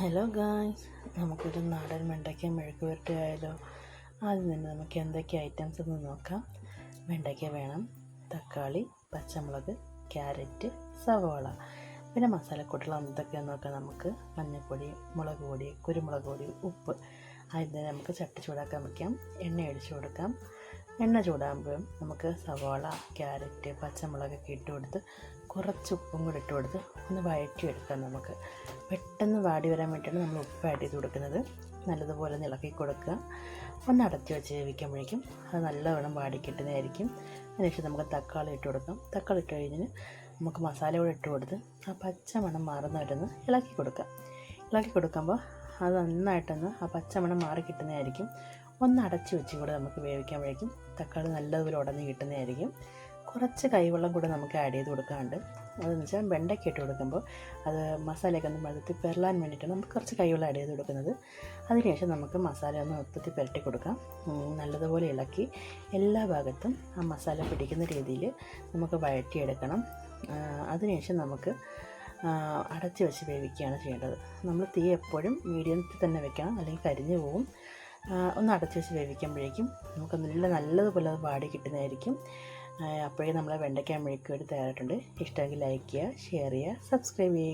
Hello guys, നമുക്കൊരു നാടൻ വെണ്ടയ്ക്ക മെഴുക്ക് പുരട്ടി ആയാലോ. ആദ്യം തന്നെ നമുക്ക് എന്തൊക്കെ ഐറ്റംസ് എന്ന് നോക്കാം. വെണ്ടയ്ക്ക വേണം, തക്കാളി, പച്ചമുളക്, ക്യാരറ്റ്, സവോള, പിന്നെ മസാലക്കൂട്ടുകൾ എന്തൊക്കെയാണെന്ന് നോക്കാം. നമുക്ക് മഞ്ഞൾപ്പൊടി, മുളക് പൊടി, കുരുമുളക് പൊടി, ഉപ്പ്. ആദ്യം തന്നെ നമുക്ക് ചട്ടി ചൂടാക്കാൻ വയ്ക്കാം. എണ്ണ ഒഴിച്ചു കൊടുക്കാം. എണ്ണ ചൂടാകുമ്പോഴും നമുക്ക് സവോള, ക്യാരറ്റ്, പച്ചമുളകൊക്കെ ഇട്ട് കൊടുത്ത് കുറച്ച് ഉപ്പും കൂടി ഇട്ട് കൊടുത്ത് ഒന്ന് വഴറ്റിയെടുക്കാം. നമുക്ക് പെട്ടെന്ന് വാടി വരാൻ വേണ്ടിയിട്ടാണ് നമ്മൾ ഉപ്പ് ആഡ് ചെയ്ത് കൊടുക്കുന്നത്. നല്ലതുപോലെ ഇളക്കി കൊടുക്കുക. ഒന്ന് അടച്ച് വെച്ച് വേവിക്കുമ്പോഴേക്കും അത് നല്ലവണ്ണം വാടി കിട്ടുന്നതായിരിക്കും. അതിനുശേഷം നമുക്ക് തക്കാളി ഇട്ട് കൊടുക്കാം. തക്കാളി ഇട്ട് കഴിഞ്ഞ് നമുക്ക് മസാല കൂടെ ഇട്ട് കൊടുത്ത് ആ പച്ചമണം മാറുന്നവരൊന്ന് ഇളക്കി കൊടുക്കാം. ഇളക്കി കൊടുക്കുമ്പോൾ അത് നന്നായിട്ടൊന്ന് ആ പച്ചമണം മാറി കിട്ടുന്നതായിരിക്കും. ഒന്ന് അടച്ച് വെച്ച് കൂടെ നമുക്ക് വേവിക്കുമ്പോഴേക്കും തക്കാളി നല്ലതുപോലെ ഉടഞ്ഞ് കിട്ടുന്നതായിരിക്കും. കുറച്ച് കൈവെള്ളം കൂടെ നമുക്ക് ആഡ് ചെയ്ത് കൊടുക്കാറുണ്ട്. അതെന്ന് വെച്ചാൽ വെണ്ടയ്ക്ക ഇട്ട് കൊടുക്കുമ്പോൾ അത് മസാലയൊക്കെ ഒന്ന് മൊത്തത്തിൽ പെരളാൻ വേണ്ടിയിട്ടാണ് നമുക്ക് കുറച്ച് കൈവെള്ളം ആഡ് ചെയ്ത് കൊടുക്കുന്നത്. അതിനുശേഷം നമുക്ക് മസാല ഒന്ന് മൊത്തത്തിൽ പുരട്ടി കൊടുക്കാം. നല്ലതുപോലെ ഇളക്കി എല്ലാ ഭാഗത്തും ആ മസാല പിടിക്കുന്ന രീതിയിൽ നമുക്ക് വഴറ്റിയെടുക്കണം. അതിനുശേഷം നമുക്ക് അടച്ച് വെച്ച് വേവിക്കുകയാണ് ചെയ്യേണ്ടത്. നമ്മൾ തീ എപ്പോഴും മീഡിയത്തിൽ തന്നെ വെക്കണം, അല്ലെങ്കിൽ കരിഞ്ഞു പോകും. ഒന്ന് അടച്ച് വെച്ച് വേവിക്കുമ്പോഴേക്കും നമുക്ക് നല്ലതുപോലെ അത് വാടി കിട്ടുന്നതായിരിക്കും. അപ്പോഴേ നമ്മളെ വെണ്ടയ്ക്ക മെഴുക്ക് പുരട്ടി തയ്യാറായിട്ടുണ്ട്. ഇഷ്ടമെങ്കിൽ ലൈക്ക് ചെയ്യുക, ഷെയർ ചെയ്യുക, സബ്സ്ക്രൈബ് ചെയ്യുക.